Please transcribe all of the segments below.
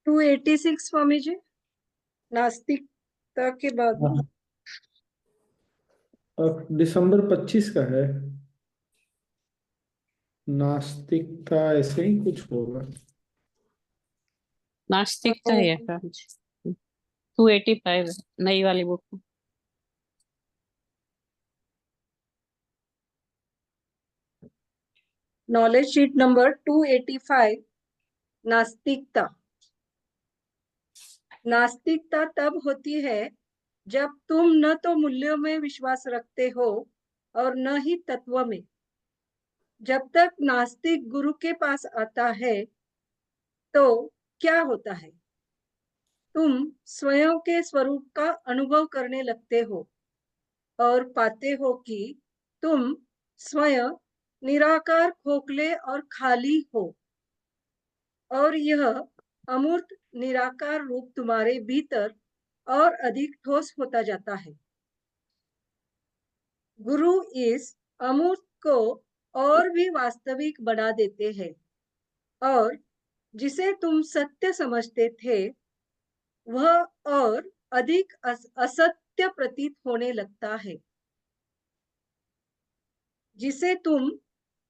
286 स्वामी जी, नास्तिकता के बाद में। हाँ, अब दिसंबर 25 का है। नास्तिकता ऐसे ही कुछ होगा। नास्तिकता ही है सर। 285 नई वाली बुक। Knowledge sheet number 285। नास्तिकता। नास्तिकता तब होती है जब तुम न तो मूल्यों में विश्वास रखते हो और न ही तत्व में। जब तक नास्तिक गुरु के पास आता है तो क्या होता है? तुम स्वयं के स्वरूप का अनुभव करने लगते हो और पाते हो कि तुम स्वयं निराकार, खोखले और खाली हो, और यह अमूर्त निराकार रूप तुम्हारे भीतर और अधिक ठोस होता जाता है। गुरु इस अमूर्त को और भी वास्तविक बना देते हैं, और जिसे तुम सत्य समझते थे वह और अधिक असत्य प्रतीत होने लगता है। जिसे तुम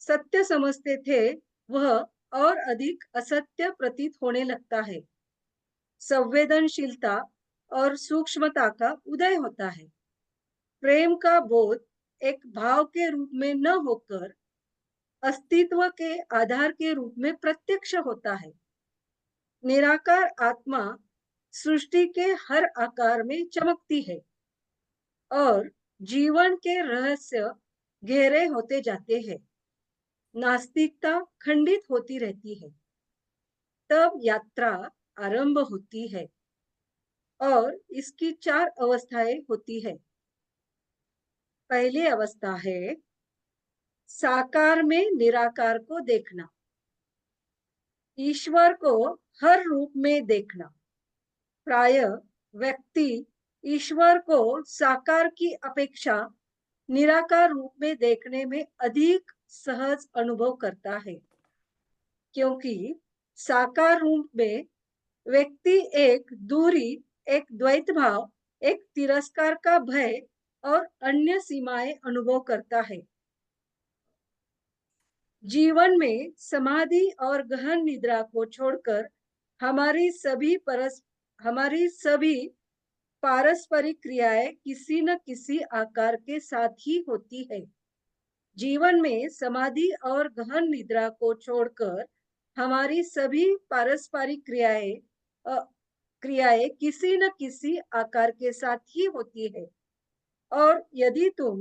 सत्य समझते थे वह और अधिक असत्य प्रतीत होने लगता है। संवेदनशीलता और सूक्ष्मता का उदय होता है। प्रेम का बोध एक भाव के रूप में न होकर अस्तित्व के आधार के रूप में प्रत्यक्ष होता है। निराकार आत्मा सृष्टि के हर आकार में चमकती है और जीवन के रहस्य गहरे होते जाते हैं। नास्तिकता खंडित होती रहती है। तब यात्रा आरंभ होती है और इसकी 4 अवस्थाएं होती है। पहली अवस्था है साकार में निराकार को देखना, ईश्वर को हर रूप में देखना। प्रायः व्यक्ति ईश्वर को साकार की अपेक्षा निराकार रूप में देखने में अधिक सहज अनुभव करता है, क्योंकि साकार रूप में व्यक्ति एक दूरी, एक द्वैत भाव, एक तिरस्कार का भय और अन्य सीमाएं अनुभव करता है। जीवन में समाधि और गहन निद्रा को छोड़कर हमारी सभी पारस्परिक क्रियाएं किसी न किसी आकार के साथ ही होती है। जीवन में समाधि और गहन निद्रा को छोड़कर हमारी सभी पारस्परिक क्रियाएं किसी न किसी आकार के साथ ही होती है। और यदि तुम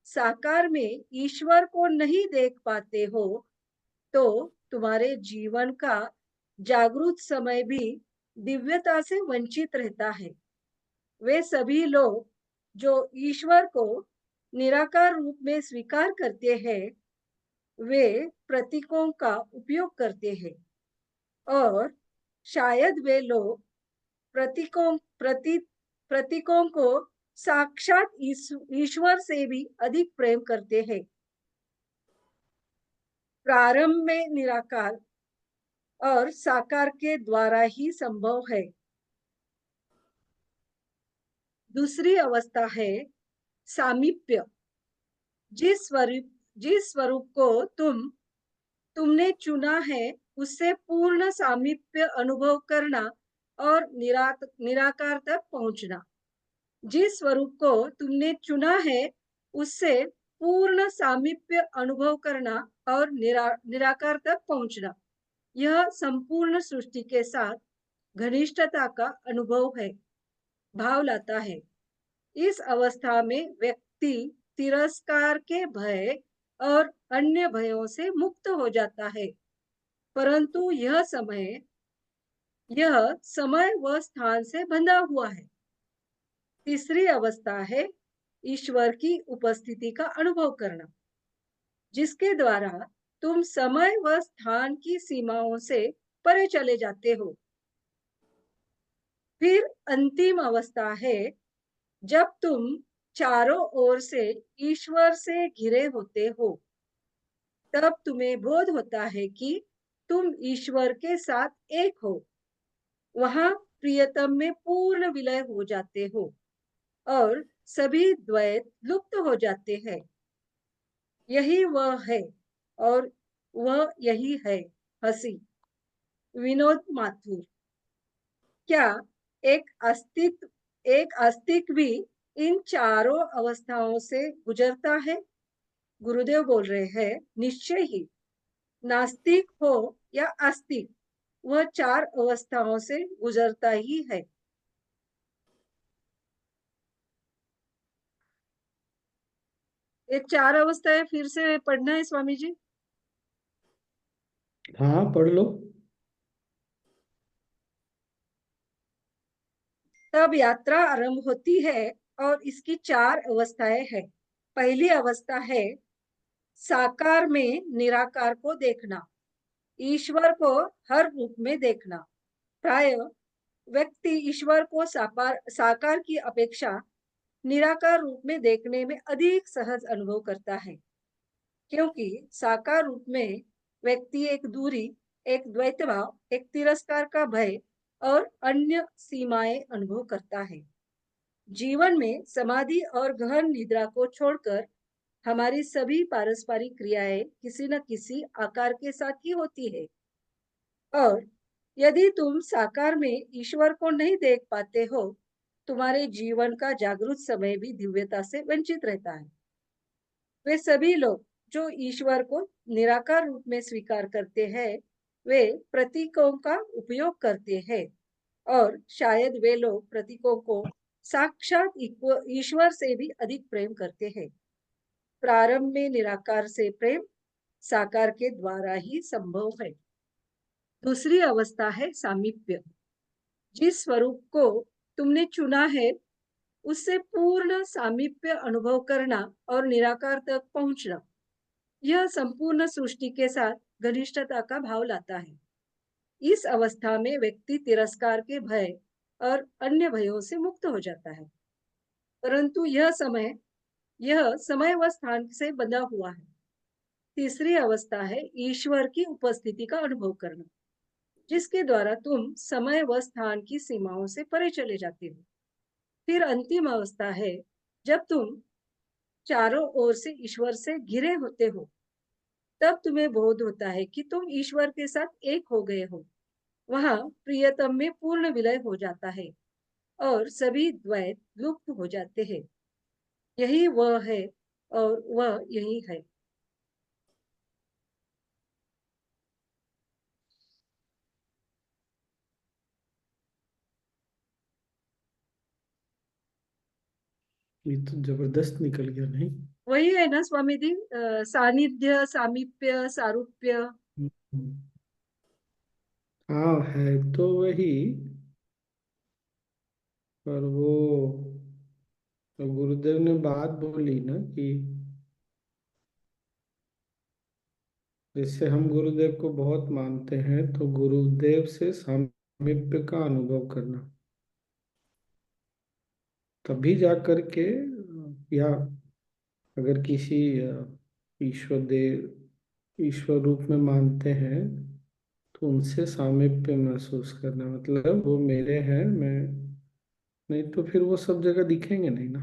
साकार में ईश्वर को नहीं देख पाते हो तो तुम्हारे जीवन का जागृत समय भी दिव्यता से वंचित रहता है। वे सभी लोग जो ईश्वर को निराकार रूप में स्वीकार करते हैं वे प्रतीकों का उपयोग करते हैं, और शायद वे लोग प्रतीकों को साक्षात ईश्वर से भी अधिक प्रेम करते हैं। प्रारंभ में निराकार और साकार के द्वारा ही संभव है। दूसरी अवस्था है सामीप्य। जिस स्वरूप को तुमने चुना है उससे पूर्ण सामीप्य अनुभव करना और निराकार तक पहुंचना। जिस स्वरूप को तुमने चुना है उससे पूर्ण सामीप्य अनुभव करना और निराकार तक पहुंचना, यह संपूर्ण सृष्टि के साथ घनिष्ठता का अनुभव है, भाव लाता है। इस अवस्था में व्यक्ति तिरस्कार के भय और अन्य भयों से मुक्त हो जाता है, परंतु यह समय व स्थान से बंधा हुआ है। तीसरी अवस्था है ईश्वर की उपस्थिति का अनुभव करना, जिसके द्वारा तुम समय व स्थान की सीमाओं से परे चले जाते हो। फिर अंतिम अवस्था है जब तुम चारों ओर से ईश्वर से घिरे होते हो। तब तुम्हें बोध होता है कि तुम ईश्वर के साथ एक हो। वहां प्रियतम में पूर्ण विलय हो जाते हो और सभी द्वैत लुप्त हो जाते हैं। यही वह है और वह यही है हंसी। विनोद माथुर। क्या एक अस्तित्व भी इन चारों अवस्थाओं से गुजरता है? गुरुदेव बोल रहे हैं, निश्चय ही। नास्तिक हो या आस्तिक, वह चार अवस्थाओं से गुजरता ही है। ये चार अवस्थाएं फिर से पढ़ना है स्वामी जी। हाँ, पढ़ लो। तब यात्रा आरंभ होती है और इसकी चार अवस्थाएं हैं। पहली अवस्था है साकार में निराकार को देखना, ईश्वर को हर रूप में देखना। प्राय व्यक्ति ईश्वर को साकार की अपेक्षा निराकार रूप में देखने में अधिक सहज अनुभव करता है, क्योंकि साकार रूप में व्यक्ति एक दूरी, एक द्वैतभाव, एक तिरस्कार का भय और अन्य सीमाएं अनुभव करता है। जीवन में समाधि और गहन निद्रा को छोड़कर हमारी सभी पारस्परिक क्रियाएं किसी न किसी आकार के साथ ही होती है। और यदि तुम साकार में ईश्वर को नहीं देख पाते हो, तुम्हारे जीवन का जागृत समय भी दिव्यता से वंचित रहता है। वे सभी लोग जो ईश्वर को निराकार रूप में स्वीकार करते हैं, वे प्रतीकों का उपयोग करते हैं, और शायद वे लोग प्रतीकों को साक्षात ईश्वर से भी अधिक प्रेम करते हैं। प्रारंभ में निराकार से प्रेम साकार के द्वारा ही संभव है। दूसरी अवस्था है सामीप्य। जिस स्वरूप को तुमने चुना है उससे पूर्ण सामीप्य अनुभव करना और निराकार तक पहुंचना, यह संपूर्ण सृष्टि के साथ घनिष्ठता का भाव लाता है। इस अवस्था में व्यक्ति तिरस्कार के भय और अन्य भयों से मुक्त हो जाता है, परंतु यह समय व स्थान से बंधा हुआ है। तीसरी अवस्था है ईश्वर की उपस्थिति का अनुभव करना, जिसके द्वारा तुम समय व स्थान की सीमाओं से परे चले जाते हो। फिर अंतिम अवस्था है जब तुम चारों ओर से ईश्वर से घिरे होते हो। तब तुम्हें बोध होता है कि तुम ईश्वर के साथ एक हो गए हो। वहां प्रियतम में पूर्ण विलय हो जाता है और सभी द्वैत लुप्त हो जाते हैं। यही वह है और वह यही है। ये तो जबरदस्त निकल गया, नहीं? वही है ना स्वामी जी, सानिध्य, सामीप्य, सारूप्य। हम्म। हाँ, है तो वही। पर वो तो गुरुदेव ने बात बोली ना कि जैसे हम गुरुदेव को बहुत मानते हैं, तो गुरुदेव से सामीप्य का अनुभव करना, तभी जा करके या अगर किसी ईश्वर देव ईश्वर रूप में मानते हैं, तो उनसे सामीप्य महसूस करना, मतलब वो मेरे हैं, मैं नहीं तो फिर वो सब जगह दिखेंगे नहीं ना।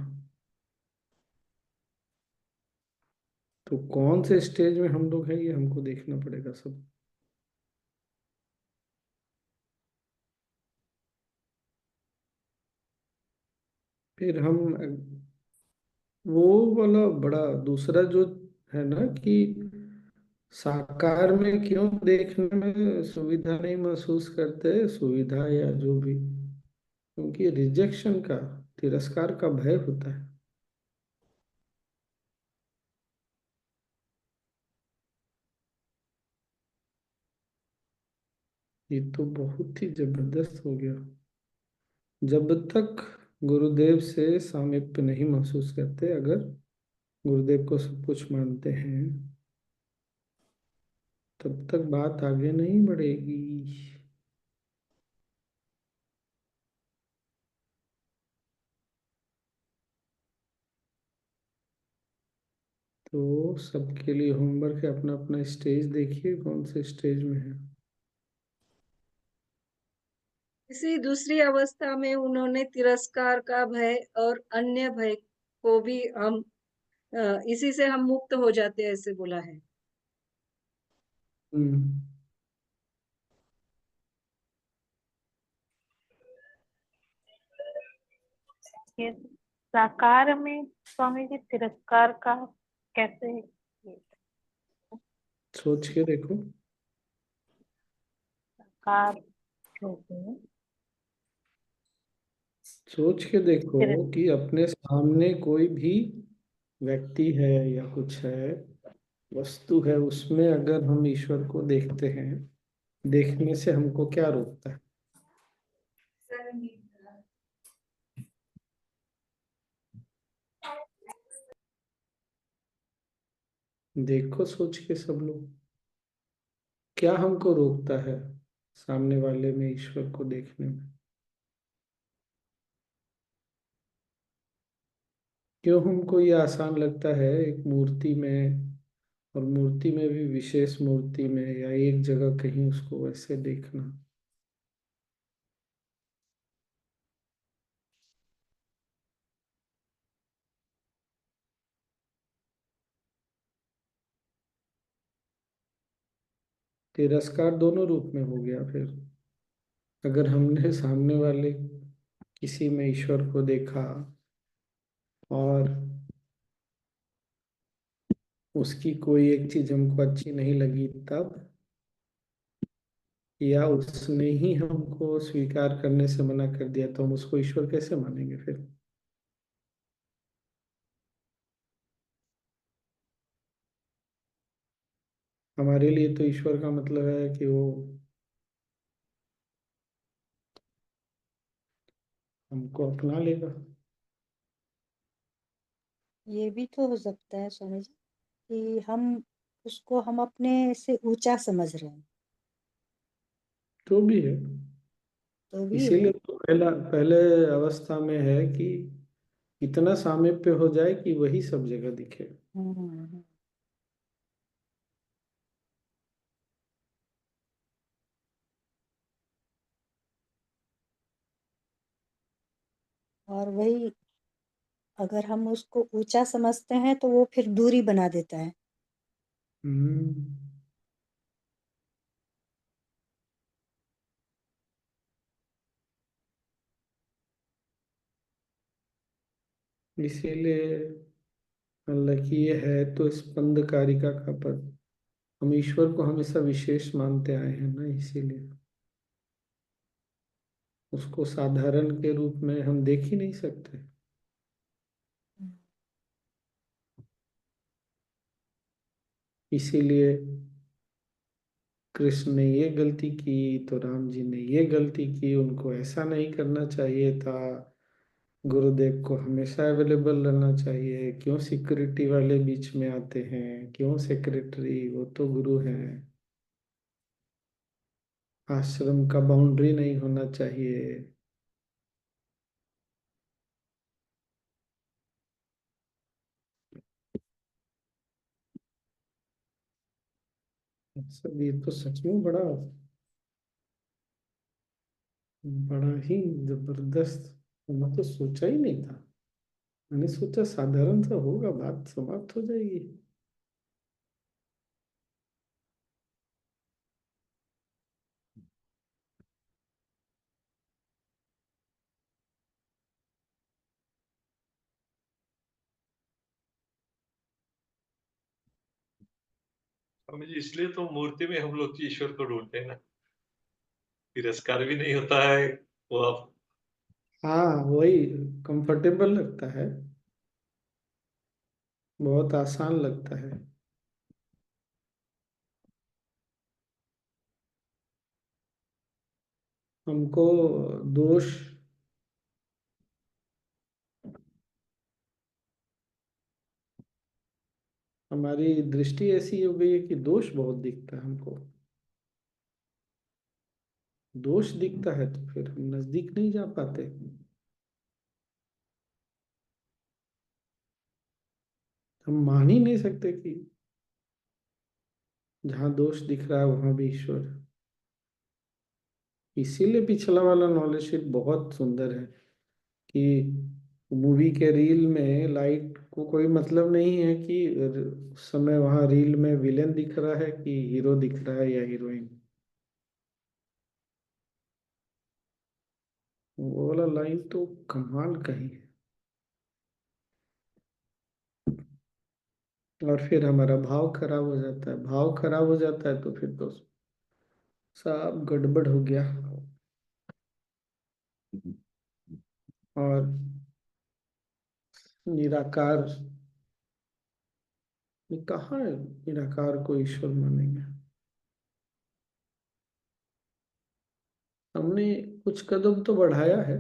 तो कौन से स्टेज में हम लोग हैं, ये हमको देखना पड़ेगा सब। फिर हम वो वाला बड़ा दूसरा जो है ना कि साकार में क्यों देखने में सुविधा नहीं महसूस करते, सुविधा या जो भी, क्योंकि रिजेक्शन का, तिरस्कार का भय होता है। ये तो बहुत ही जबरदस्त हो गया। जब तक गुरुदेव से सामीप्य नहीं महसूस करते, अगर गुरुदेव को सब कुछ मानते हैं, तब तक बात आगे नहीं बढ़ेगी। तो सबके लिए होमवर्क है, अपना अपना स्टेज देखिए कौन से स्टेज में है। इसी दूसरी अवस्था में उन्होंने तिरस्कार का भय और अन्य भय को भी हम इसी से हम मुक्त हो जाते हैं, ऐसे बोला है। हम्म। ये साकार में स्वामी जी तिरस्कार का कैसे सोच के देखो। साकार होते सोच के देखो तिरस कि अपने सामने कोई भी व्यक्ति है या कुछ है, वस्तु है, उसमें अगर हम ईश्वर को देखते हैं, देखने से हमको क्या रोकता है? देखो सोच के सब लोग, क्या हमको रोकता है सामने वाले में ईश्वर को देखने में? क्यों हमको ये आसान लगता है एक मूर्ति में, और मूर्ति में भी विशेष मूर्ति में, या एक जगह कहीं उसको वैसे देखना? तिरस्कार दोनों रूप में हो गया फिर। अगर हमने सामने वाले किसी में ईश्वर को देखा और उसकी कोई एक चीज हमको अच्छी नहीं लगी तब, या उसने ही हमको स्वीकार करने से मना कर दिया, तो हम उसको ईश्वर कैसे मानेंगे फिर? हमारे लिए तो ईश्वर का मतलब है कि वो हमको अपना लेगा। ये भी तो हो सकता है स्वामी जी कि हम उसको हम अपने से ऊंचा समझ रहे हैं, तो भी है। तो भी इसीलिए है। तो पहले अवस्था में है कि इतना सामीप्य हो जाए कि वही सब जगह दिखे। हम्म। और वही, अगर हम उसको ऊंचा समझते हैं तो वो फिर दूरी बना देता है। हम्म। इसीलिए मतलब कि ये है तो स्पंद कारिका का पद, हम ईश्वर को हमेशा विशेष मानते आए हैं ना, इसीलिए उसको साधारण के रूप में हम देख ही नहीं सकते। इसीलिए कृष्ण ने ये गलती की तो राम जी ने ये गलती की, उनको ऐसा नहीं करना चाहिए था। गुरुदेव को हमेशा अवेलेबल रहना चाहिए, क्यों सिक्योरिटी वाले बीच में आते हैं, क्यों सेक्रेटरी, वो तो गुरु हैं। आश्रम का बाउंड्री नहीं होना चाहिए। सब ये तो सच में बड़ा बड़ा ही जबरदस्त। मैं तो सोचा ही नहीं था। मैंने सोचा साधारण सा होगा, बात समाप्त हो जाएगी। स्वामी जी, इसलिए तो मूर्ति में हम लोग ईश्वर को ढूंढते हैं ना, तिरस्कार भी नहीं होता है। वो आप हाँ, वही कंफर्टेबल लगता है, बहुत आसान लगता है। हमको दोष, हमारी दृष्टि ऐसी हो गई है कि दोष बहुत दिखता है हमको। दोष दिखता है तो फिर हम नजदीक नहीं जा पाते। हम मान ही नहीं सकते कि जहाँ दोष दिख रहा है वहां भी ईश्वर है। इसीलिए पिछला वाला नॉलेज शीट बहुत सुंदर है कि मूवी के रील में लाइट को कोई मतलब नहीं है कि उस समय वहां रील में विलेन दिख रहा है कि हीरो दिख रहा है या हीरोइन। वो वाला लाइन तो कमाल का ही है। और फिर हमारा भाव खराब हो जाता है, भाव खराब हो जाता है तो फिर तो सब गड़बड़ हो गया। और निराकार ये कहाँ है, निराकार को ईश्वर मानेंगे। हमने कुछ कदम तो बढ़ाया है।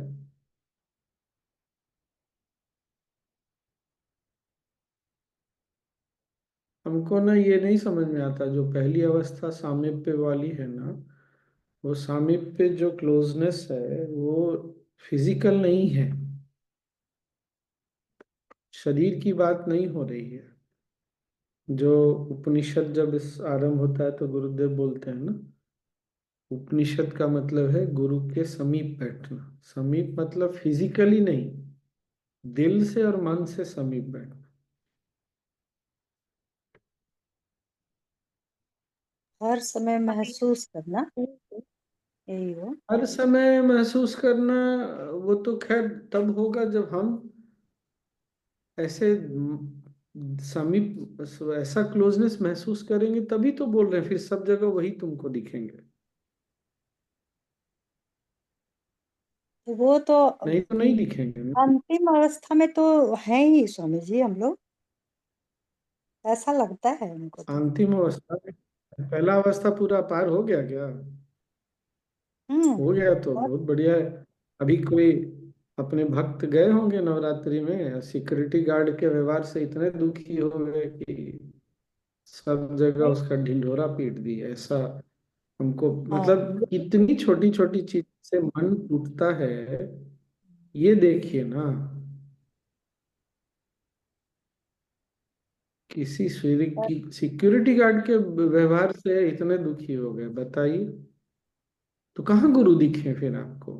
हमको ना ये नहीं समझ में आता, जो पहली अवस्था सामीप्य वाली है ना, वो सामीप्य जो क्लोजनेस है वो फिजिकल नहीं है, शरीर की बात नहीं हो रही है। जो उपनिषद जब इस आरंभ होता है तो गुरुदेव बोलते हैं ना, उपनिषद का मतलब है गुरु के समीप बैठना। समीप मतलब फिजिकली नहीं, दिल से और मन से समीप बैठना। हर समय महसूस करना, यही हो। हर समय महसूस करना, वो तो खैर तब होगा जब हम ऐसे समीप, ऐसा क्लोजनेस महसूस करेंगे, तभी तो बोल रहे हैं फिर सब जगह वही तुमको दिखेंगे। वो तो नहीं तो नहीं दिखेंगे ना। अंतिम अवस्था में तो है ही स्वामी जी हम लोग, ऐसा लगता है हमको तो। अंतिम अवस्था में पहला अवस्था पूरा पार हो गया क्या? हम्म। हो गया तो और बहुत बढ़िया है। अभी कोई अपने भक्त गए होंगे नवरात्रि में, सिक्योरिटी गार्ड के व्यवहार से इतने दुखी हो गए कि सब जगह नहीं, उसका ढिंढोरा पीट दी ऐसा। हमको हाँ, मतलब इतनी छोटी छोटी चीज से मन टूटता है, ये देखिए ना। किसी सिक्योरिटी गार्ड के व्यवहार से इतने दुखी हो गए, बताइए। तो कहाँ गुरु दिखे फिर आपको?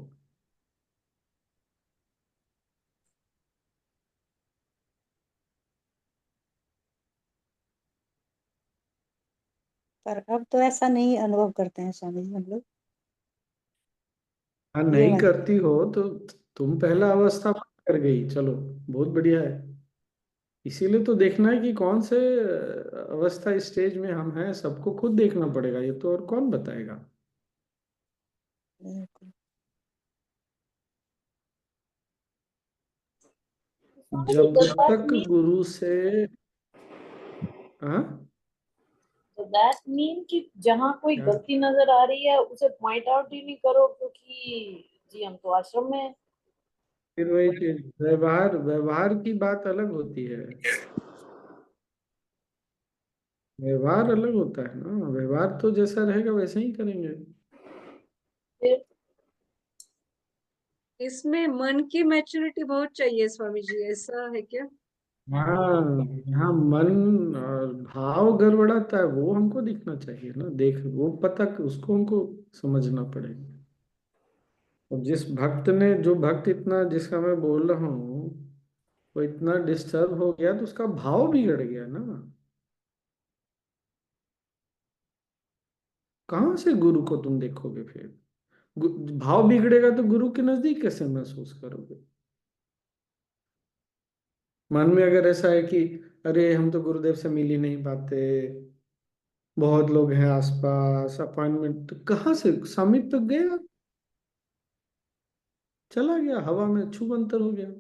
पर अब तो ऐसा नहीं अनुभव करते हैं स्वामी जी हम लोग। हाँ, ये नहीं वाली करती हो तो तुम पहला अवस्था पार कर गई, चलो बहुत बढ़िया है। इसीलिए तो देखना है कि कौन से अवस्था स्टेज में हम हैं, सबको खुद देखना पड़ेगा, ये तो और कौन बताएगा। बिल्कुल। So जब does that तक mean गुरु से, हाँ that mean कि जहाँ कोई क्या? गलती नजर आ रही है उसे पॉइंट आउट ही नहीं करो, क्योंकि जी हम तो आश्रम में हैं। फिर वही चीज, व्यवहार व्यवहार की बात अलग होती है। व्यवहार अलग होता है ना, व्यवहार तो जैसा रहेगा वैसे ही करेंगे। फिर इसमें मन की मैच्योरिटी बहुत चाहिए स्वामी जी, ऐसा है क्या? हाँ, यहाँ मन और भाव गड़बड़ाता है, वो हमको दिखना चाहिए ना, देख वो पता उसको हमको समझना पड़ेगा। और जिस भक्त ने, जो भक्त इतना, जिसका मैं बोल रहा हूँ, वो इतना डिस्टर्ब हो गया तो उसका भाव बिगड़ गया ना। कहाँ से गुरु को तुम देखोगे फिर? भाव बिगड़ेगा तो गुरु के नजदीक कैसे महसूस करोगे? मन में अगर ऐसा है कि अरे हम तो गुरुदेव से मिल ही नहीं पाते, बहुत लोग हैं आसपास, अपॉइंटमेंट, तो कहाँ से समित तक गया, चला गया, हवा में छू मंतर हो गया।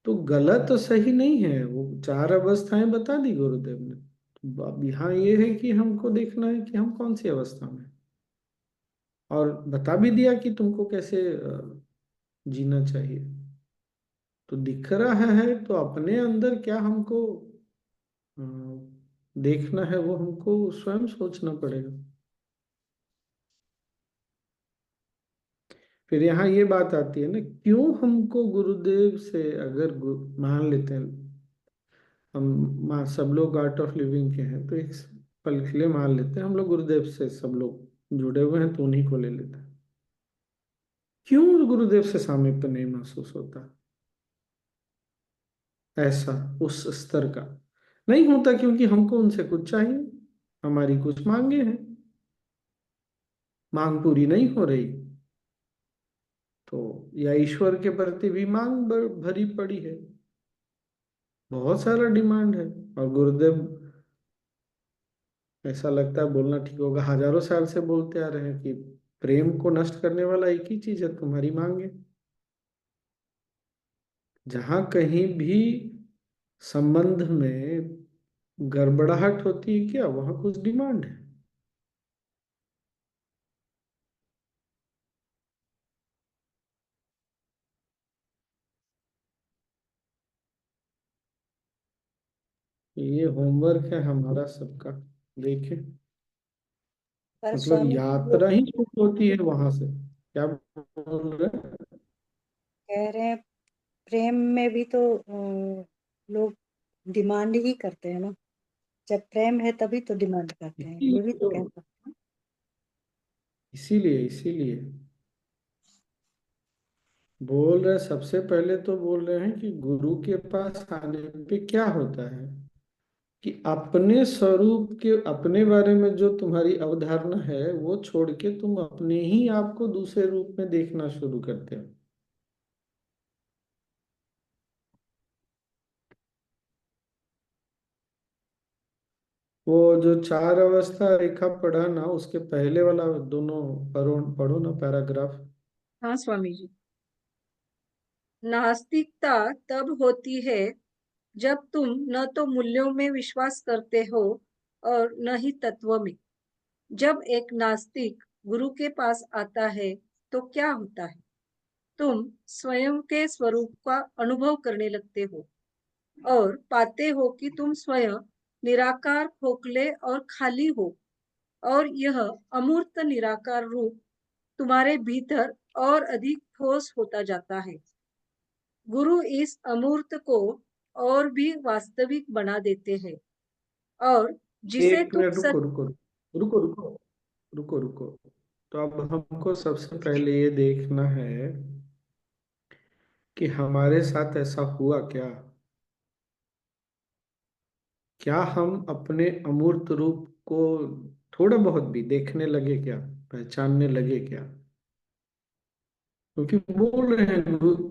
तो गलत सही नहीं है, वो चार अवस्थाएं बता दी गुरुदेव ने। तो अब यहाँ ये है कि हमको देखना है कि हम कौन सी अवस्था में हैं। और बता भी दिया कि तुमको कैसे जीना चाहिए। तो दिख रहा है तो अपने अंदर क्या हमको अ, देखना है, वो हमको स्वयं सोचना पड़ेगा। फिर यहाँ ये बात आती है ना, क्यों हमको गुरुदेव से, अगर मान लेते हैं हम सब लोग आर्ट ऑफ लिविंग के हैं, तो एक पल के लिए मान लेते हैं हम लोग, गुरुदेव से सब लोग जुड़े हुए हैं तो उन्हीं को ले लेते हैं। क्यों गुरुदेव से सामीप्य नहीं महसूस होता? ऐसा उस स्तर का नहीं होता, क्योंकि हमको उनसे कुछ चाहिए, हमारी कुछ मांगे हैं, मांग पूरी नहीं हो रही, तो या ईश्वर के प्रति भी मांग भरी पड़ी है, बहुत सारा डिमांड है। और गुरुदेव, ऐसा लगता है बोलना ठीक होगा, हजारों साल से बोलते आ रहे हैं कि प्रेम को नष्ट करने वाला एक ही चीज है, तुम्हारी मांगे। जहां कहीं भी संबंध में गड़बड़ाहट होती है क्या, वहां कुछ डिमांड है। ये होमवर्क है हमारा सबका, देखें। पर मतलब स्वामी जी वो यात्रा ही शुरू होती है वहां से। क्या बोल रहे हैं? कह रहे हैं प्रेम में भी तो लोग डिमांड ही करते हैं ना। जब प्रेम है तभी तो डिमांड करते हैं, ये भी इसीलिए तो कह तो, सकते हैं। इसीलिए बोल रहे, सबसे पहले तो बोल रहे हैं कि गुरु के पास आने पे क्या होता है कि अपने स्वरूप के, अपने बारे में जो तुम्हारी अवधारणा है वो छोड़ के तुम अपने ही आप को दूसरे रूप में देखना शुरू करते हो। वो जो चार अवस्था रेखा पढ़ा ना, उसके पहले वाला दोनों पढ़ो, पढ़ो ना पैराग्राफ। हाँ स्वामी जी। नास्तिकता तब होती है जब तुम न तो मूल्यों में विश्वास करते हो और न ही तत्व में। जब एक नास्तिक गुरु के पास आता है तो क्या होता है? तुम स्वयं के स्वरूप का अनुभव करने लगते हो और पाते हो कि तुम स्वयं निराकार, खोखले और खाली हो, और यह अमूर्त निराकार रूप तुम्हारे भीतर और अधिक ठोस होता जाता है। गुरु इस अमूर्त को और भी वास्तविक बना देते हैं, और जिसे एक तुम मिनट, रुको रुको रुको रुको रुको रुको। तो अब हमको सबसे पहले ये देखना है कि हमारे साथ ऐसा हुआ क्या। क्या हम अपने अमूर्त रूप को थोड़ा बहुत भी देखने लगे क्या, पहचानने लगे क्या? क्योंकि बोल रहे हैं गुरु,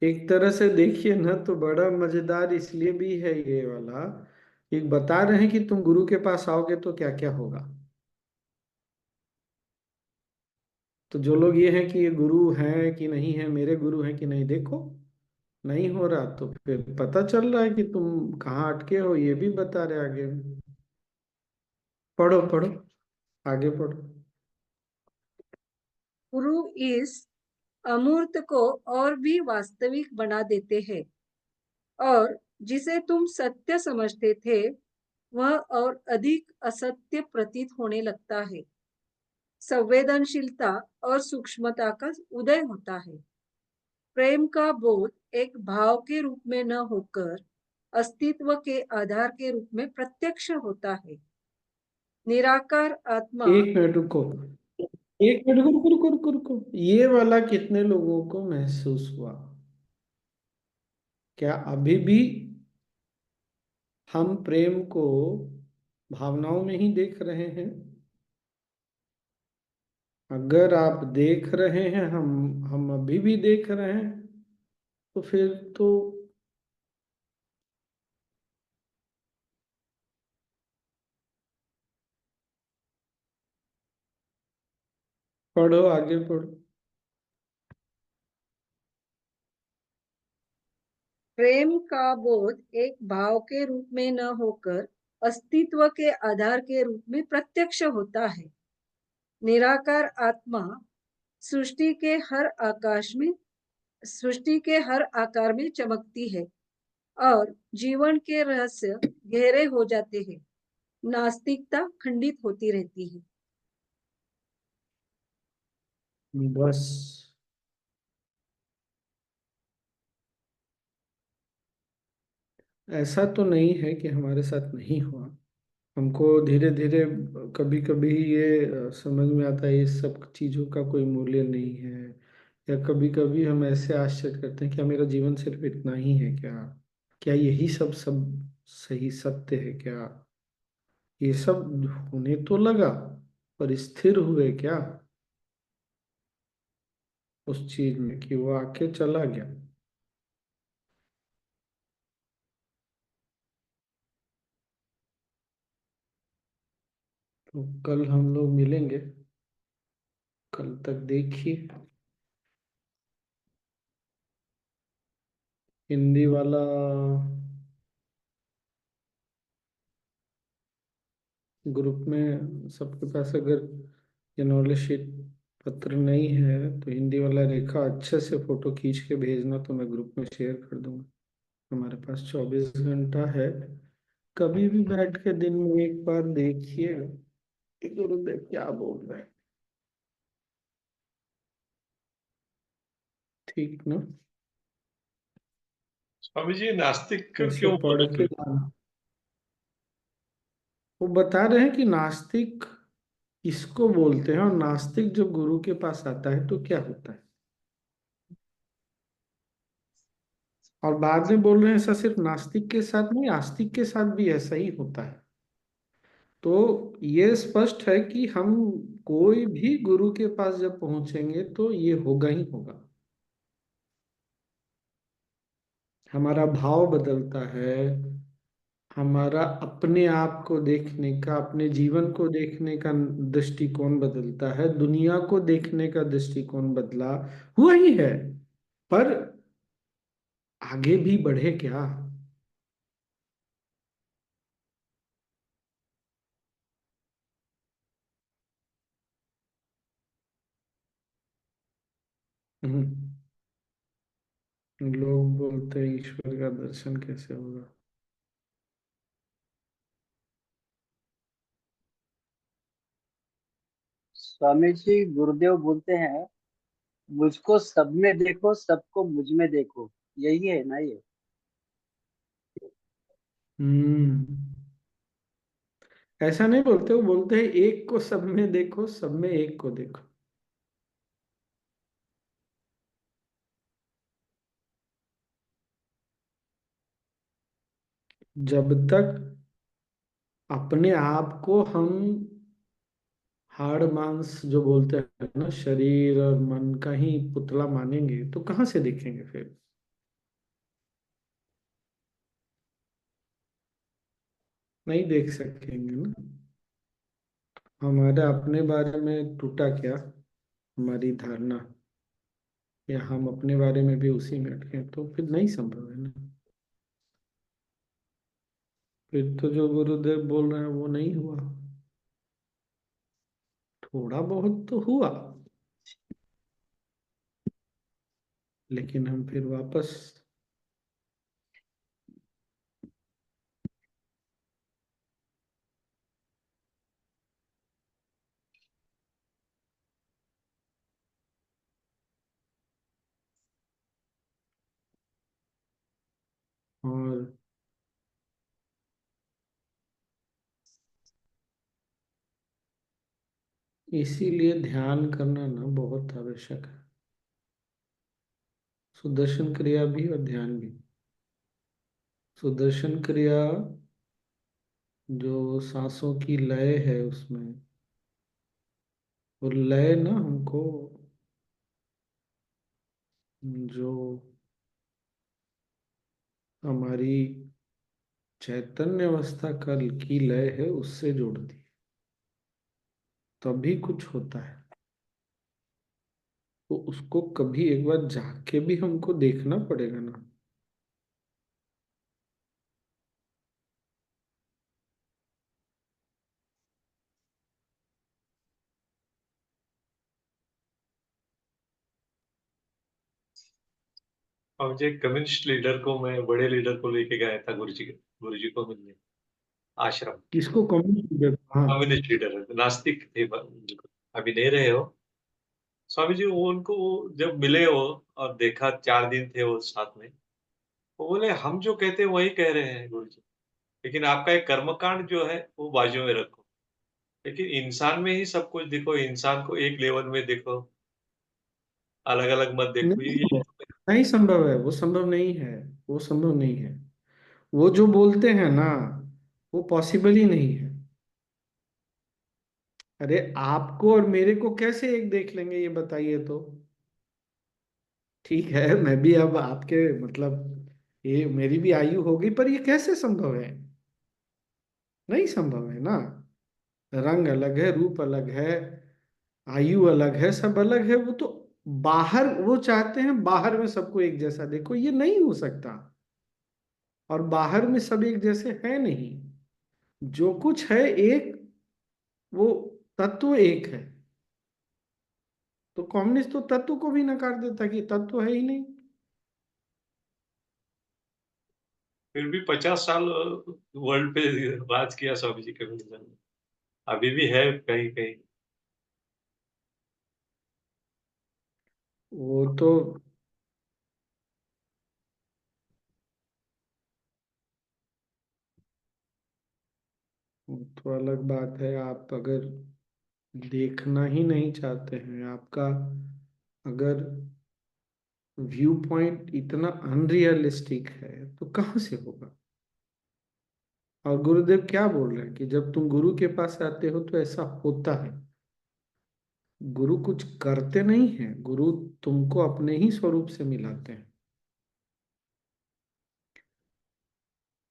एक तरह से देखिए ना तो बड़ा मजेदार इसलिए भी है ये वाला, एक बता रहे हैं कि तुम गुरु के पास आओगे तो क्या क्या होगा। तो जो लोग ये हैं कि ये गुरु हैं कि नहीं है, मेरे गुरु हैं कि नहीं, देखो नहीं हो रहा तो फिर पता चल रहा है कि तुम कहाँ अटके हो, ये भी बता रहे आगे। पढ़ो पढ़ो, आगे पढ़ो। गुरु इस अमूर्त को और भी वास्तविक बना देते हैं, और जिसे तुम सत्य समझते थे वह और अधिक असत्य प्रतीत होने लगता है। संवेदनशीलता और सूक्ष्मता का उदय होता है। प्रेम का बोध एक भाव के रूप में न होकर अस्तित्व के आधार के रूप में प्रत्यक्ष होता है। निराकार आत्मा। एक मिनट रुको, एक मिनट रुको रुको रुको रुको रुको। ये वाला कितने लोगों को महसूस हुआ? क्या अभी भी हम प्रेम को भावनाओं में ही देख रहे हैं? अगर आप देख रहे हैं, हम अभी भी देख रहे हैं, तो फिर तो पढ़ो, आगे पढ़ो। प्रेम का बोध एक भाव के रूप में न होकर अस्तित्व के आधार के रूप में प्रत्यक्ष होता है। निराकार आत्मा सृष्टि के हर आकाश में सृष्टि के हर आकार में चमकती है, और जीवन के रहस्य गहरे हो जाते हैं। नास्तिकता खंडित होती रहती है। बस ऐसा तो नहीं है कि हमारे साथ नहीं हुआ, हमको धीरे धीरे कभी कभी ये समझ में आता है इस सब चीज़ों का कोई मूल्य नहीं है, या कभी कभी हम ऐसे आश्चर्य करते हैं क्या मेरा जीवन सिर्फ इतना ही है क्या, क्या यही सब सब सही सत्य है क्या, ये सब होने तो लगा पर स्थिर हुए क्या उस चीज में कि वो आके चला गया। तो कल हम लोग मिलेंगे, कल तक देखिए हिंदी वाला ग्रुप में सबके पास अगर ये नॉलेज शीट पत्र नहीं है तो हिंदी वाला रेखा अच्छे से फोटो खींच के भेजना तो मैं ग्रुप में शेयर कर दूंगा। हमारे पास 24 घंटा है, कभी भी बैठ के दिन में एक बार देखिएगा कि गुरुदेव क्या बोल रहे हैं। ठीक ना? स्वामी जी नास्तिक ऐसे क्यों पढ़ बोल के रहे जाना। वो बता रहे हैं कि नास्तिक किसको बोलते हैं और नास्तिक जब गुरु के पास आता है तो क्या होता है, और बाद में बोल रहे हैं ऐसा सिर्फ नास्तिक के साथ नहीं, आस्तिक के साथ भी ऐसा ही होता है। तो ये स्पष्ट है कि हम कोई भी गुरु के पास जब पहुंचेंगे तो ये होगा ही होगा। हमारा भाव बदलता है, हमारा अपने आप को देखने का, अपने जीवन को देखने का दृष्टिकोण बदलता है, दुनिया को देखने का दृष्टिकोण बदला हुआ ही है, पर आगे भी बढ़े क्या। हम्म, लोग बोलते हैं ईश्वर का दर्शन कैसे होगा। स्वामी जी गुरुदेव बोलते हैं मुझको सब में देखो सबको मुझ में देखो, यही है ना ये। हम्म, ऐसा नहीं बोलते, वो बोलते हैं एक को सब में देखो, सब में एक को देखो। जब तक अपने आप को हम हाड़ मांस जो बोलते हैं ना, शरीर और मन का ही पुतला मानेंगे तो कहाँ से देखेंगे फिर। नहीं देख सकेंगे ना। हमारे अपने बारे में टूटा क्या हमारी धारणा, या हम अपने बारे में भी उसी में अटके तो फिर नहीं संभव है ना। फिर तो जो गुरुदेव बोल रहे हैं वो नहीं हुआ, थोड़ा बहुत तो हुआ, लेकिन हम फिर वापस और इसीलिए ध्यान करना ना बहुत आवश्यक है, सुदर्शन क्रिया भी और ध्यान भी। सुदर्शन क्रिया जो सांसों की लय है उसमें, वो लय ना हमको जो हमारी चैतन्य अवस्था कल की लय है उससे जोड़ती है, तभी कुछ होता है। तो उसको कभी एक बार जाके भी हमको देखना पड़ेगा ना। और मुझे कम्युनिस्ट लीडर को, मैं बड़े लीडर को लेके गया था गुरु जी को मिलने आश्रम। किसको कम्युनिस्ट, हाँ। कम्युनिस्ट लीडर नास्तिक थे बिल्कुल, अभी नहीं रहे हो स्वामी जी। वो उनको जब मिले वो और देखा, 4 दिन थे वो साथ में, वो बोले हम जो कहते हैं वही कह रहे हैं गुरु जी, लेकिन आपका एक कर्मकांड जो है वो बाजू में रखो। लेकिन इंसान में ही सब कुछ देखो, इंसान को एक लेवल में देखो, अलग अलग मत देखो। नहीं है, नहीं संभव है, वो संभव नहीं है, वो संभव नहीं है। वो जो बोलते हैं ना, वो पॉसिबल ही नहीं है। अरे आपको और मेरे को कैसे एक देख लेंगे ये बताइए तो। ठीक है, मैं भी अब आपके मतलब, ये मेरी भी आयु होगी, पर ये कैसे संभव है? नहीं संभव है ना। रंग अलग है, रूप अलग है, आयु अलग है, सब अलग है। वो तो बाहर वो चाहते हैं बाहर में सबको एक जैसा देखो, ये नहीं हो सकता। और बाहर में सब एक जैसे है नहीं। जो कुछ है एक, वो तत्व एक है। तो कम्युनिस्ट तो तत्व को भी नकार देता कि तत्व है ही नहीं। फिर भी 50 साल वर्ल्ड पे राज किया स्वामी जी कम्युनिज्म ने, अभी भी है कहीं कहीं। वो तो अलग बात है। आप अगर देखना ही नहीं चाहते हैं, आपका अगर व्यू पॉइंट इतना अनरियलिस्टिक है, तो कहाँ से होगा? और गुरुदेव क्या बोल रहे हैं कि जब तुम गुरु के पास आते हो तो ऐसा होता है। गुरु कुछ करते नहीं हैं, गुरु तुमको अपने ही स्वरूप से मिलाते हैं।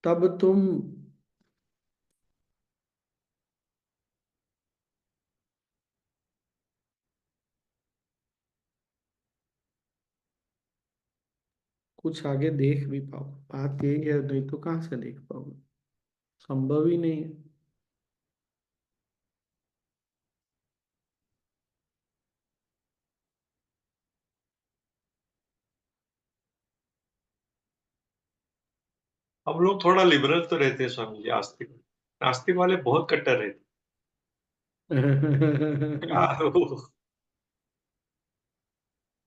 तब तुम कुछ आगे देख भी पाओ। बात यही है, नहीं तो कहाँ से देख पाओगे? संभव ही नहीं है। हम लोग थोड़ा लिबरल तो रहते हैं स्वामी जी, आस्तिक। नास्तिक वाले बहुत कट्टर रहते हैं। वो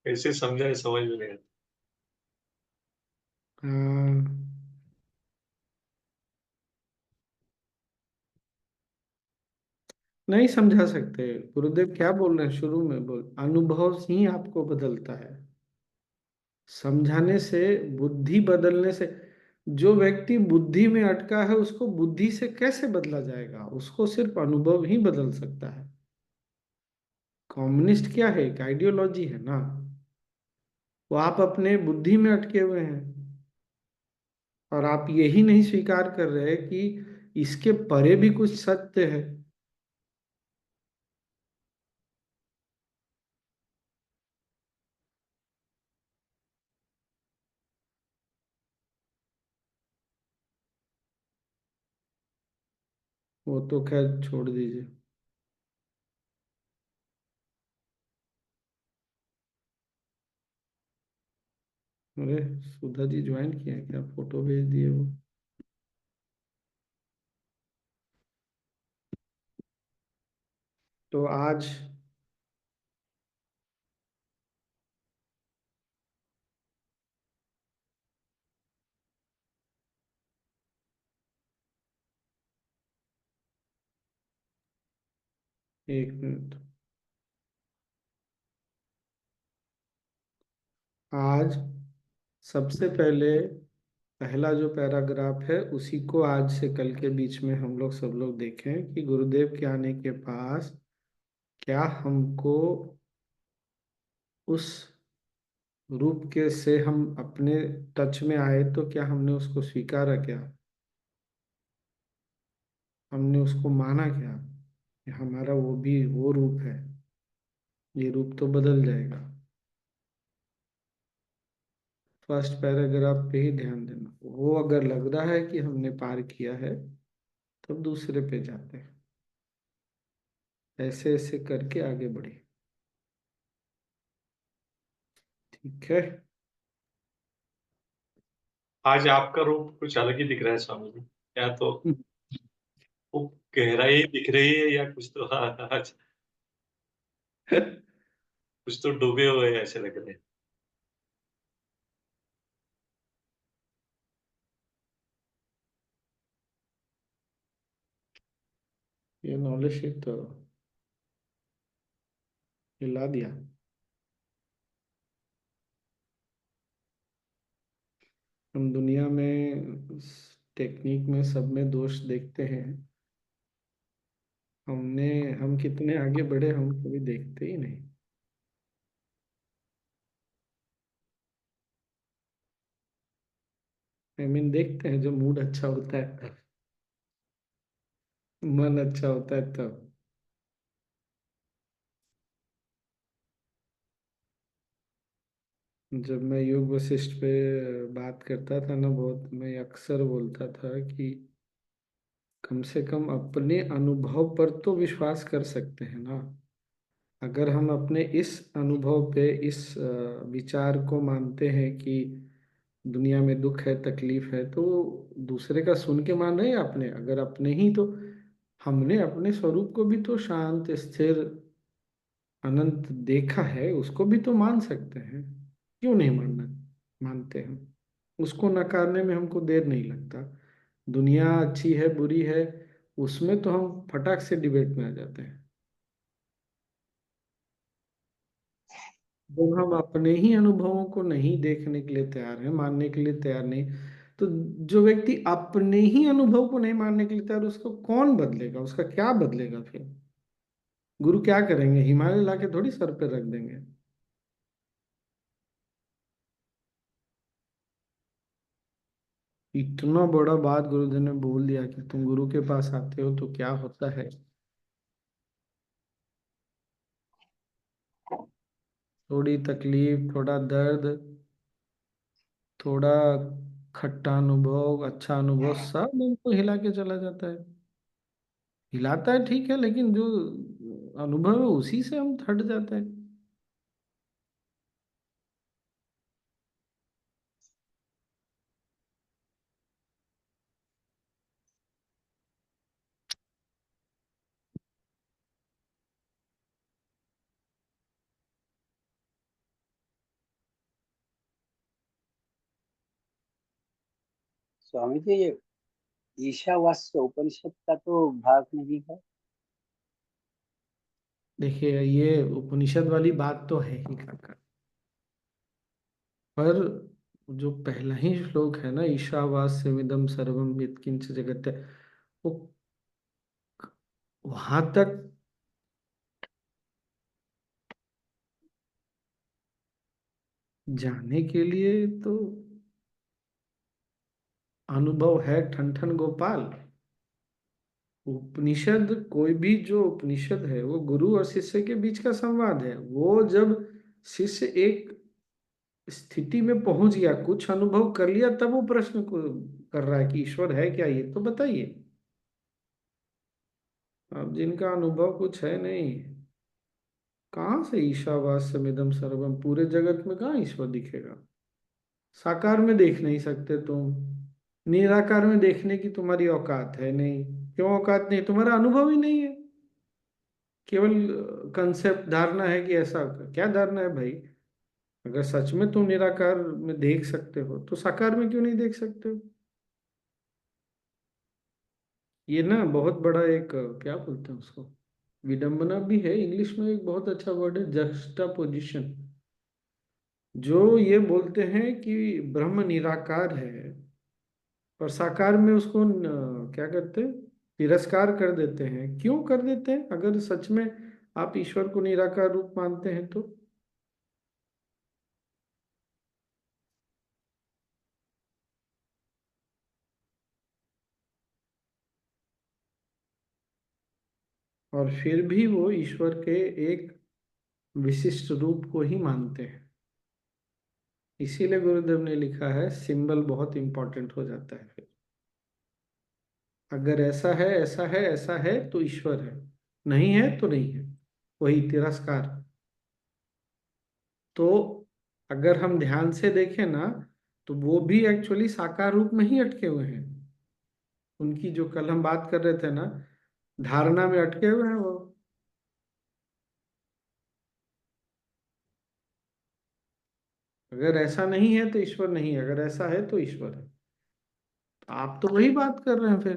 कैसे समझाए समझ में नहीं आता। हाँ, नहीं समझा सकते। गुरुदेव क्या बोल रहे हैं शुरू में, बोल अनुभव ही आपको बदलता है। समझाने से, बुद्धि बदलने से, जो व्यक्ति बुद्धि में अटका है उसको बुद्धि से कैसे बदला जाएगा? उसको सिर्फ अनुभव ही बदल सकता है। कम्युनिस्ट क्या है? एक आइडियोलॉजी है ना। वो आप अपने बुद्धि में अटके हुए हैं, और आप यही नहीं स्वीकार कर रहे कि इसके परे भी कुछ सत्य है। वो तो खैर छोड़ दीजिए। अरे सुधा जी ज्वाइन किया है क्या? फोटो भेज दिए वो। तो आज एक मिनट। आज सबसे पहले पहला जो पैराग्राफ है उसी को आज से कल के बीच में हम लोग सब लोग देखें कि गुरुदेव के आने के पास क्या हमको उस रूप के से हम अपने टच में आए, तो क्या हमने उसको स्वीकारा? क्या हमने उसको माना? क्या कि हमारा वो भी वो रूप है? ये रूप तो बदल जाएगा। फर्स्ट पैराग्राफ पे ही ध्यान देना। वो अगर लग रहा है कि हमने पार किया है, तब दूसरे पे जाते हैं। ऐसे ऐसे करके आगे बढ़े। ठीक है। आज आपका रूप कुछ अलग ही दिख रहा है स्वामी जी। या तो वो गहराई दिख रही है, या कुछ तो आज कुछ तो डूबे हुए ऐसे लग रहे हैं। ये नॉलेज शीट तो हिला दिया। हम दुनिया में टेक्निक में सब में दोष देखते हैं। हमने हम कितने आगे बढ़े हम कभी देखते ही नहीं। आई मीन देखते हैं जब मूड अच्छा होता है, मन अच्छा होता है तब। जब मैं योग वशिष्ठ पे बात करता था ना, बहुत मैं अक्सर बोलता था कि कम से कम अपने अनुभव पर तो विश्वास कर सकते हैं ना। अगर हम अपने इस अनुभव पे इस विचार को मानते हैं कि दुनिया में दुख है तकलीफ है, तो दूसरे का सुन के मान रहे हैं अपने, अगर अपने ही तो हमने अपने स्वरूप को भी तो शांत स्थिर अनंत देखा है, उसको भी तो मान सकते हैं। क्यों नहीं मानना, मानते हैं। उसको नकारने में हमको देर नहीं लगता। दुनिया अच्छी है बुरी है, उसमें तो हम फटाक से डिबेट में आ जाते हैं। जब हम अपने ही अनुभवों को नहीं देखने के लिए तैयार हैं, मानने के लिए तैयार नहीं, तो जो व्यक्ति अपने ही अनुभव को नहीं मानने के लिए तैयार, उसको कौन बदलेगा, उसका क्या बदलेगा फिर? गुरु क्या करेंगे? हिमालय लाके थोड़ी सर पे रख देंगे। इतना बड़ा बात गुरुदेव ने बोल दिया कि तुम गुरु के पास आते हो तो क्या होता है। थोड़ी तकलीफ, थोड़ा दर्द, थोड़ा खट्टा अनुभव, अच्छा अनुभव, सब मन को हिला के चला जाता है। हिलाता है ठीक है, लेकिन जो अनुभव है उसी से हम थट जाते हैं। स्वामी जी, ये ईशावास्य उपनिषद का तो भाग नहीं है? देखिए, ये उपनिषद वाली बात तो है ही काका, पर जो पहला ही श्लोक है ना, ईशावास्यमिदं सर्वम यत्किंच जगत, वो वहां तक जाने के लिए तो अनुभव है ठन ठन गोपाल। उपनिषद, कोई भी जो उपनिषद है वो गुरु और शिष्य के बीच का संवाद है। वो जब शिष्य एक स्थिति में पहुंच गया, कुछ अनुभव कर लिया, तब वो प्रश्न को कर रहा है कि ईश्वर है क्या, ये तो बताइए। अब जिनका अनुभव कुछ है नहीं, कहाँ से ईशावास्यमिदं सर्वम, पूरे जगत में कहाँ ईश्वर दिखेगा? साकार में देख नहीं सकते तुम, निराकार में देखने की तुम्हारी औकात है नहीं। क्यों औकात नहीं? तुम्हारा अनुभव ही नहीं है। केवल कंसेप्ट, धारणा है कि ऐसा होगा। क्या धारणा है भाई? अगर सच में तुम निराकार में देख सकते हो तो साकार में क्यों नहीं देख सकते हो? ये ना बहुत बड़ा एक क्या बोलते हैं उसको, विडंबना भी है। इंग्लिश में एक बहुत अच्छा वर्ड है, जक्स्टापोजिशन। जो ये बोलते हैं कि ब्रह्म निराकार है, और साकार में उसको क्या करते हैं, तिरस्कार कर देते हैं। क्यों कर देते हैं? अगर सच में आप ईश्वर को निराकार रूप मानते हैं तो। और फिर भी वो ईश्वर के एक विशिष्ट रूप को ही मानते हैं। इसीलिए गुरुदेव ने लिखा है, सिंबल बहुत इंपॉर्टेंट हो जाता है फिर। अगर ऐसा है ऐसा है ऐसा है तो ईश्वर है, नहीं है तो नहीं है, वही तिरस्कार। तो अगर हम ध्यान से देखें ना, तो वो भी एक्चुअली साकार रूप में ही अटके हुए हैं। उनकी जो कल हम बात कर रहे थे ना, धारणा में अटके हुए हैं वो। अगर ऐसा नहीं है तो ईश्वर नहीं है, अगर ऐसा है तो ईश्वर है। तो आप तो वही बात कर रहे हैं फिर।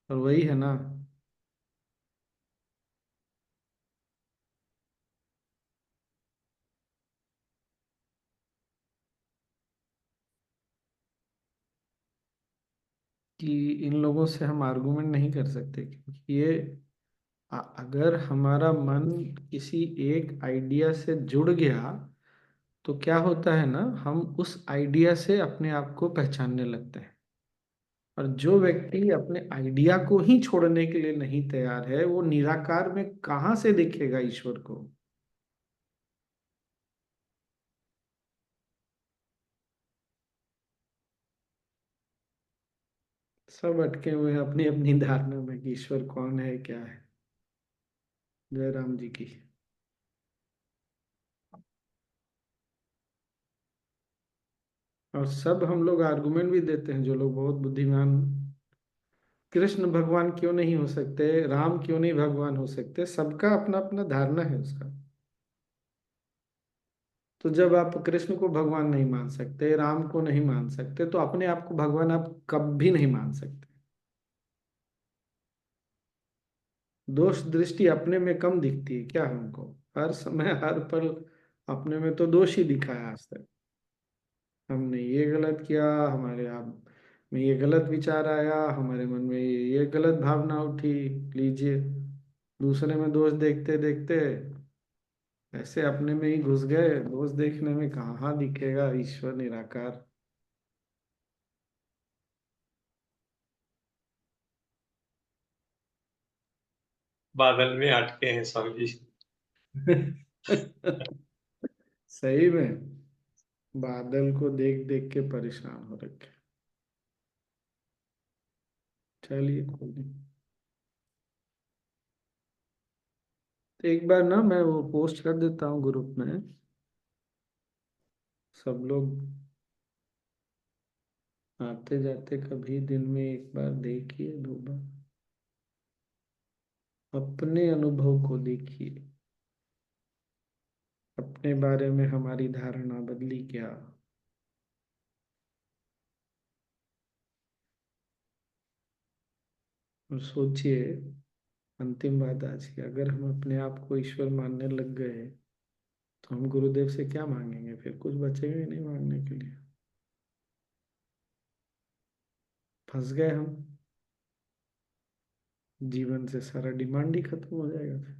और वही है ना, कि इन लोगों से हम आर्गुमेंट नहीं कर सकते, क्योंकि ये अगर हमारा मन किसी एक आइडिया से जुड़ गया तो क्या होता है ना, हम उस आइडिया से अपने आप को पहचानने लगते हैं। और जो व्यक्ति अपने आइडिया को ही छोड़ने के लिए नहीं तैयार है, वो निराकार में कहाँ से देखेगा ईश्वर को। सब अटके हुए हैं अपनी अपनी धारणा में कि ईश्वर कौन है क्या है। जय राम जी की। और सब हम लोग आर्गुमेंट भी देते हैं, जो लोग बहुत बुद्धिमान, कृष्ण भगवान क्यों नहीं हो सकते, राम क्यों नहीं भगवान हो सकते, सबका अपना अपना धारणा है उसका। तो जब आप कृष्ण को भगवान नहीं मान सकते, राम को नहीं मान सकते, तो अपने आप को भगवान आप कभी नहीं मान सकते। दोष दृष्टि अपने में कम दिखती है क्या हमको? हर समय हर पल अपने में तो दोष ही दिखा है आज तक। हमने ये गलत किया, हमारे आप में ये गलत विचार आया, हमारे मन में ये गलत भावना उठी, लीजिए दूसरे में दोष देखते देखते ऐसे अपने में ही घुस गए। दोष देखने में कहाँ दिखेगा ईश्वर निराकार। बादल में अटके हैं स्वामी जी। सही में बादल को देख देख के परेशान हो रखे। चलिए कोई नहीं। तो एक बार ना मैं वो पोस्ट कर देता हूँ ग्रुप में, सब लोग आते जाते कभी दिन में एक बार देखिए, 2 बार अपने अनुभव को देखिए, अपने बारे में हमारी धारणा बदली क्या। और सोचिए, अंतिम बात आज की, अगर हम अपने आप को ईश्वर मानने लग गए तो हम गुरुदेव से क्या मांगेंगे? फिर कुछ बचेगा ही नहीं मांगने के लिए। फंस गए हम, जीवन से सारा डिमांड ही खत्म हो जाएगा, फिर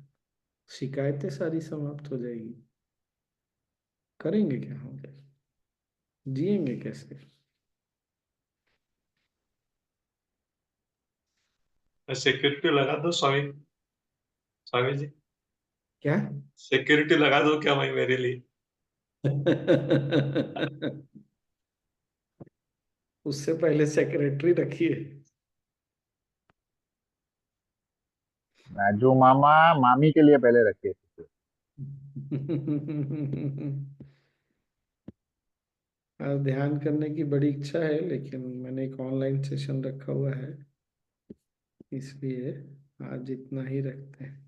शिकायतें सारी समाप्त हो जाएगी। करेंगे क्या हम? जिएंगे कैसे? सिक्योरिटी लगा दो स्वामी, स्वामी जी क्या? सिक्योरिटी लगा दो क्या भाई मेरे लिए? उससे पहले सेक्रेटरी रखिए। राजू मामा मामी के लिए पहले रखिए। आज ध्यान करने की बड़ी इच्छा है, लेकिन मैंने एक ऑनलाइन सेशन रखा हुआ है, इसलिए आज इतना ही रखते हैं।